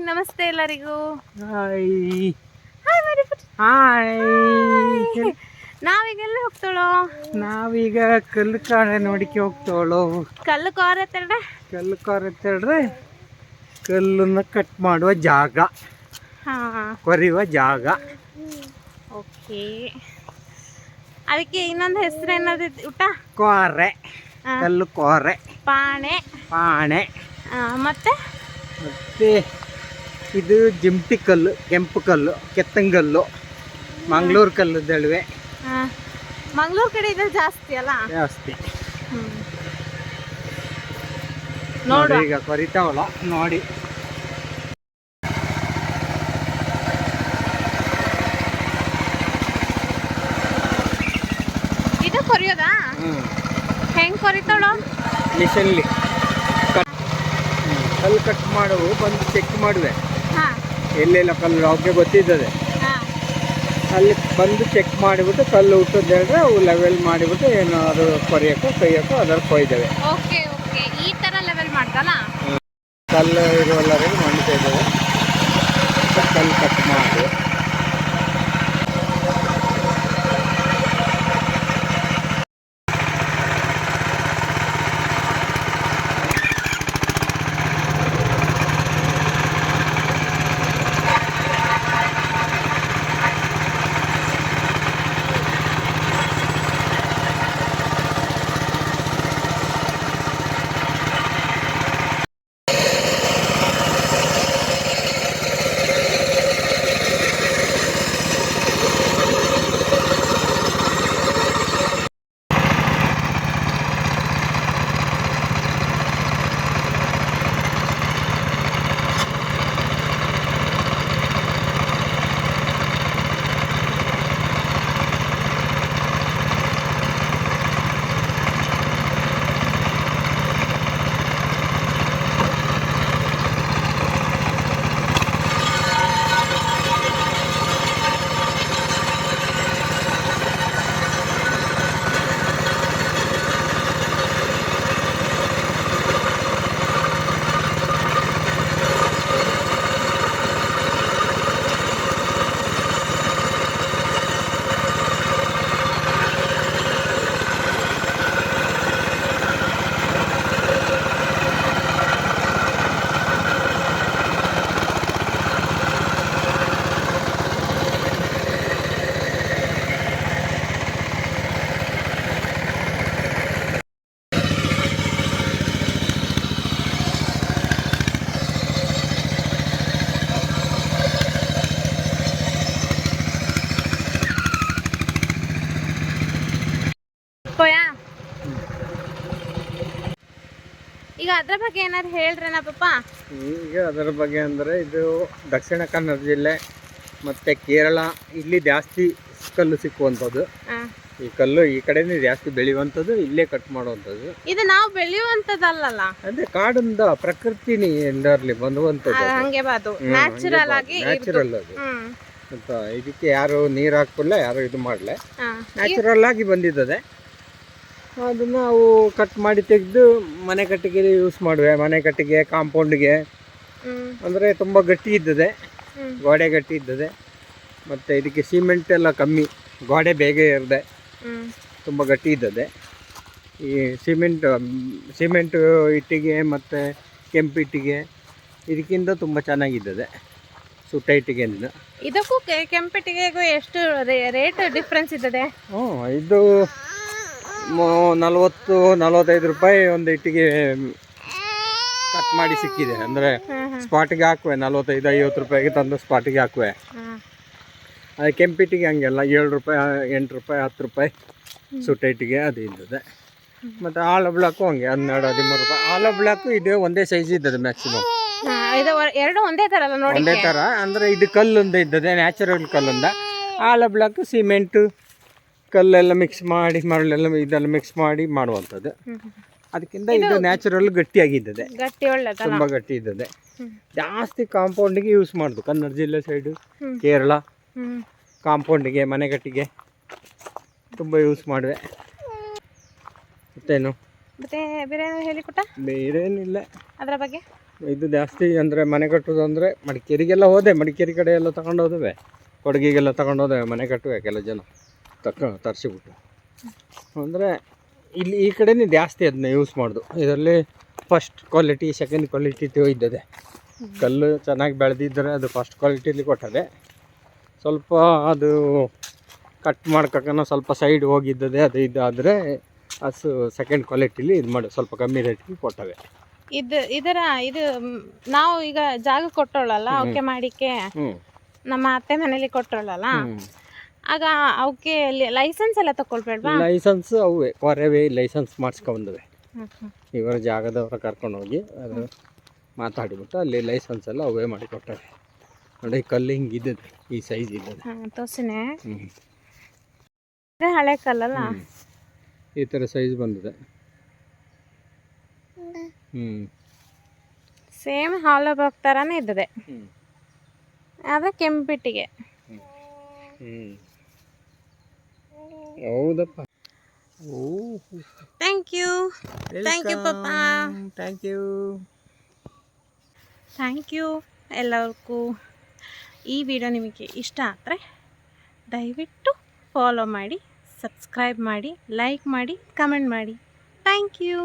ನಮಸ್ತೆ ಎಲ್ಲರಿಗೂ. Hi hi hi. ನಾವೀಗೆಲ್ಲ ಹೋಗ್ತಾಳೋ? ನಾವೀಗ ಕಲ್ಲು ಕಾರ ನೋಡಿಕೆ ಹೋಗ್ತಾವಳು. ಕಲ್ಲು ಕಾರ್ ಎತ್ತಡ್ರೆ ಕಲ್ಲು ಕಾರ ಎತ್ತಡ್ರೆ ಕಲ್ಲನ್ನ ಕಟ್ ಮಾಡುವ ಜಾಗ, ಕೊರೆಯುವ ಜಾಗ. ಓಕೆ, ಅದಕ್ಕೆ ಇನ್ನೊಂದು ಹೆಸರು ಏನಾದ್ರು ಊಟ? ಕೋರೆ, ಕಲ್ಲು ಕೋರೆ, ಪಾಣೆ. ಪಾಣೆ. ಮತ್ತೆ ಮತ್ತೆ ಇದು ಜಿಮ್ಟಿ ಕಲ್ಲು, ಕೆಂಪು ಕಲ್ಲು, ಕೆತ್ತಂಗಲ್ಲು, ಮಂಗಳೂರು ಕಲ್ಲು ದಳುವೆ. ಮಂಗಳೂರು ಕಡೆ ಇದೆ ಜಾಸ್ತಿ ಅಲ್ಲ? ಜಾಸ್ತಿ. ನೋಡಿ ಈಗ ಕೊರಿತಾವಳ ನೋಡಿ. ಇದು ಕೊರಿಯೋದಾ? ಹೆಂಗ್ ಕೊರಿತಾಳೋ? ಮಿಷನ್ಲಿ ಕಲ್ಲು ಕಟ್ ಮಾಡುವು ಬಂದು ಚೆಕ್ ಮಾಡುವೆ, ಎಲ್ಲೆಲ್ಲ ಕಲ್ಲು ಅವ್ರಿಗೆ ಗೊತ್ತಿದ್ದದೆ. ಅಲ್ಲಿ ಬಂದು ಚೆಕ್ ಮಾಡಿಬಿಟ್ಟು ಕಲ್ಲು ಹುಟ್ಟದ್ದು ಹೇಳಿದ್ರೆ ಅವು ಲೆವೆಲ್ ಮಾಡಿಬಿಟ್ಟು ಏನಾದ್ರು ಕೊರಿಯೋಕ್ಕೋ ಕೈಯೋಕ್ಕೋ ಅದರ ಕೊಯ್ದೇವೆ. ಓಕೆ ಓಕೆ, ಈ ಥರ ಲೆವೆಲ್ ಮಾಡ್ದಲ್ಲ? ಕಲ್ಲು ಇರುವಲ್ಲರಿಗೆ ಮಾಡ್ತಾ ಇದ್ದೇವೆ. ಕಲ್ಲು ಕಟ್ ಮಾಡಿ ಈಗ ಅದ್ರ ಬಗ್ಗೆ ಏನಾದ್ರು ಹೇಳ್ರಣ್ಣ ಪಾಪ. ಈಗ ಅದರ ಬಗ್ಗೆ ಅಂದರೆ ಇದು ದಕ್ಷಿಣ ಕನ್ನಡ ಜಿಲ್ಲೆ ಮತ್ತು ಕೇರಳ, ಇಲ್ಲಿ ಜಾಸ್ತಿ ಕಲ್ಲು ಸಿಕ್ಕುವಂಥದ್ದು. ಈ ಕಲ್ಲು ಈ ಕಡೆನೇ ಜಾಸ್ತಿ ಬೆಳೆಯುವಂಥದ್ದು, ಇಲ್ಲೇ ಕಟ್ ಮಾಡುವಂಥದ್ದು. ಇದು ನಾವು ಬೆಳೆಯುವಂಥದ್ದಲ್ಲ, ಅದೇ ಕಾಡಿಂದ ಪ್ರಕೃತಿನಿಂದರಲ್ಲಿ ಬಂದುವಂಥದ್ದು. ಹಂಗೆ ಬಾದು ನ್ಯಾಚುರಲ್ ಆಗಿ ನ್ಯಾಚುರಲ್ ಅದು. ಅಂತ ಇದಕ್ಕೆ ಯಾರು ನೀರು ಹಾಕಲ್ಲ, ಯಾರು ಇದು ಮಾಡಲೆ, ನ್ಯಾಚುರಲ್ ಆಗಿ ಬಂದಿದ್ದದೆ. ಅದನ್ನು ನಾವು ಕಟ್ ಮಾಡಿ ತೆಗೆದು ಮನೆ ಕಟ್ಟಿಗೆ ಯೂಸ್ ಮಾಡುವೆ. ಮನೆ ಕಟ್ಟಿಗೆ, ಕಾಂಪೌಂಡ್ಗೆ, ಅಂದರೆ ತುಂಬ ಗಟ್ಟಿ ಇದ್ದದೆ, ಗೋಡೆ ಗಟ್ಟಿ ಇದ್ದದೆ. ಮತ್ತು ಇದಕ್ಕೆ ಸಿಮೆಂಟ್ ಎಲ್ಲ ಕಮ್ಮಿ, ಗೋಡೆ ಬೇಗ ಇರದೆ ತುಂಬ ಗಟ್ಟಿ ಇದ್ದದೆ. ಈ ಸಿಮೆಂಟು ಇಟ್ಟಿಗೆ ಮತ್ತು ಕೆಂಪು ಇಟ್ಟಿಗೆ ಇದಕ್ಕಿಂತ ತುಂಬ ಚೆನ್ನಾಗಿದ್ದದೆ ಸುಟ್ಟ ಇಟ್ಟಿಗೆಯಿಂದ. ಇದಕ್ಕೂ ಕೆಂಪಿಟ್ಟಿಗೆಗೂ ಎಷ್ಟು ರೇಟ್ ಡಿಫ್ರೆನ್ಸ್ ಇದ್ದದೆ? ಇದು 40-45 ರೂಪಾಯಿ ಒಂದು ಇಟ್ಟಿಗೆ ಕಟ್ ಮಾಡಿ ಸಿಕ್ಕಿದೆ. ಅಂದರೆ ಸ್ಪಾಟಿಗೆ ಹಾಕುವೆ, 45-50 ರೂಪಾಯಿಗೆ ತಂದು ಸ್ಪಾಟಿಗೆ ಹಾಕುವೆ. ಅದು ಕೆಂಪಿಟ್ಟಿಗೆ ಹಂಗೆಲ್ಲ 7 ರೂಪಾಯಿ, 8 ರೂಪಾಯಿ, 10 ರೂಪಾಯಿ ಸುಟ್ಟ ಇಟ್ಟಿಗೆ ಅದು ಇದ್ದದೆ. ಮತ್ತು ಆಳ ಬ್ಲಾಕು ಹಂಗೆ 12-13 ರೂಪಾಯಿ. ಆಳ ಬ್ಲಾಕು ಇದು ಒಂದೇ ಸೈಜ್ ಇದ್ದದೆ ಮ್ಯಾಕ್ಸಿಮಮ್. ಎರಡು ಒಂದೇ ಥರ ಅಲ್ಲ ನೋಡಿ? ಒಂದೇ ಥರ, ಅಂದರೆ ಇದು ಕಲ್ಲೊಂದ ಇದ್ದದೆ, ನ್ಯಾಚುರಲ್ ಕಲ್ಲೊಂದ. ಆಳ ಬ್ಲಾಕು ಸಿಮೆಂಟು ಕಲ್ಲೆಲ್ಲ ಮಿಕ್ಸ್ ಮಾಡಿ, ಮರಳೆಲ್ಲ ಇದೆಲ್ಲ ಮಿಕ್ಸ್ ಮಾಡಿ ಮಾಡುವಂಥದ್ದು. ಅದಕ್ಕಿಂತ ಇದು ನ್ಯಾಚುರಲ್ ಗಟ್ಟಿಯಾಗಿದ್ದದೆ, ಗಟ್ಟಿ ಒಳ್ಳೆ ತುಂಬ ಗಟ್ಟಿ ಇದ್ದದೆ. ಜಾಸ್ತಿ ಕಾಂಪೌಂಡಿಗೆ ಯೂಸ್ ಮಾಡೋದು ಕನ್ನಡ ಜಿಲ್ಲೆ ಸೈಡು, ಕೇರಳ ಕಾಂಪೌಂಡಿಗೆ, ಮನೆಗಟ್ಟಿಗೆ ತುಂಬ ಯೂಸ್ ಮಾಡುವೆ. ಮತ್ತೇನು ಮತ್ತೆ ಬೇರೆ ಹೇಳಿಕೊಟ್ಟ? ಬೇರೆ ಏನಿಲ್ಲ ಅದರ ಬಗ್ಗೆ. ಇದು ಜಾಸ್ತಿ ಅಂದರೆ ಮನೆ ಕಟ್ಟೋದು ಅಂದರೆ ಮಡಿಕೇರಿಗೆಲ್ಲ ಹೋದೆ, ಮಡಿಕೇರಿ ಕಡೆ ಎಲ್ಲ ತಗೊಂಡು ಹೋದವೆ, ಕೊಡಗಿಗೆಲ್ಲ ತಗೊಂಡು ಹೋದವೆ ಮನೆ ಕಟ್ಟುವೆ ಕೆಲವು ಜನ ತರಿಸಿಬಿಟ್ಟು. ಅಂದರೆ ಇಲ್ಲಿ ಈ ಕಡೆನೇ ಜಾಸ್ತಿ ಅದನ್ನ ಯೂಸ್ ಮಾಡೋದು. ಇದರಲ್ಲಿ ಫಸ್ಟ್ ಕ್ವಾಲಿಟಿ ಸೆಕೆಂಡ್ ಕ್ವಾಲಿಟಿ ಇದ್ದದೆ. ಕಲ್ಲು ಚೆನ್ನಾಗಿ ಬೆಳೆದಿದ್ದರೆ ಅದು ಫಸ್ಟ್ ಕ್ವಾಲಿಟಿಲಿ ಕೊಟ್ಟದೆ. ಸ್ವಲ್ಪ ಅದು ಕಟ್ ಮಾಡ್ಕೋಣ ಸ್ವಲ್ಪ ಸೈಡ್ ಹೋಗಿದ್ದದೆ ಅದು ಇದಾದರೆ ಅದು ಸೆಕೆಂಡ್ ಕ್ವಾಲಿಟಿಲಿ ಇದು ಮಾಡಿ ಸ್ವಲ್ಪ ಕಮ್ಮಿ ರೇಟ್ಗೆ ಕೊಟ್ಟವೆ. ಇದು ನಾವು ಈಗ ಜಾಗ ಕೊಟ್ಟೋಳಲ್ಲ ಅವಕ್ಕೆ ಮಾಡಿಕೆ ನಮ್ಮ ಅತ್ತೆ ಮನೇಲಿ ಕೊಟ್ಟೋಳಲ್ಲ, ಆಗ ಅವಕ್ಕೆ ಲೈಸೆನ್ಸ್ ಎಲ್ಲ ತಗೊಳ್ಬೇಡ್ವಾ? ಲೈಸೆನ್ಸ್ ಅವೇ ಕೊರವೇ ಲೈಸೆನ್ಸ್ ಮಾಡಿಸ್ಕೊಂಡ್ಬಂದವೆ. ಇವರ ಜಾಗದವರ ಕರ್ಕೊಂಡೋಗಿ ಅದು ಮಾತಾಡಿಬಿಟ್ಟು ಅಲ್ಲಿ ಲೈಸೆನ್ಸ್ ಎಲ್ಲ ಅವೇ ಮಾಡಿಕೊಟ್ಟವೆ. ನೋಡಿ ಕಲ್ಲು ಹಿಂಗೆ ಇದ್ದದೆ, ಈ ಸೈಜ್ ಇದ್ದದೆ. ತೋರ್ಸಿನೇ ಹಳೆ ಕಲ್ಲಲ್ಲ, ಈ ಥರ ಸೈಜ್ ಬಂದಿದೆ. ಸೇಮ್ ಹಾಲೋ ಬ್ಲಾಕ್ ಥರನೇ ಇದ್ದದೆ, ಆದರೆ ಕೆಂಪಿಟ್ಟಿಗೆ. ಹೌದಪ್ಪ. ಥ್ಯಾಂಕ್ ಯು ಪಾಪ, ಥ್ಯಾಂಕ್ ಯು ಎಲ್ಲರಿಗೂ. ಈ ವಿಡಿಯೋ ನಿಮಗೆ ಇಷ್ಟ ಆದರೆ ದಯವಿಟ್ಟು ಫಾಲೋ ಮಾಡಿ, ಸಬ್ಸ್ಕ್ರೈಬ್ ಮಾಡಿ, ಲೈಕ್ ಮಾಡಿ, ಕಮೆಂಟ್ ಮಾಡಿ. Thank you.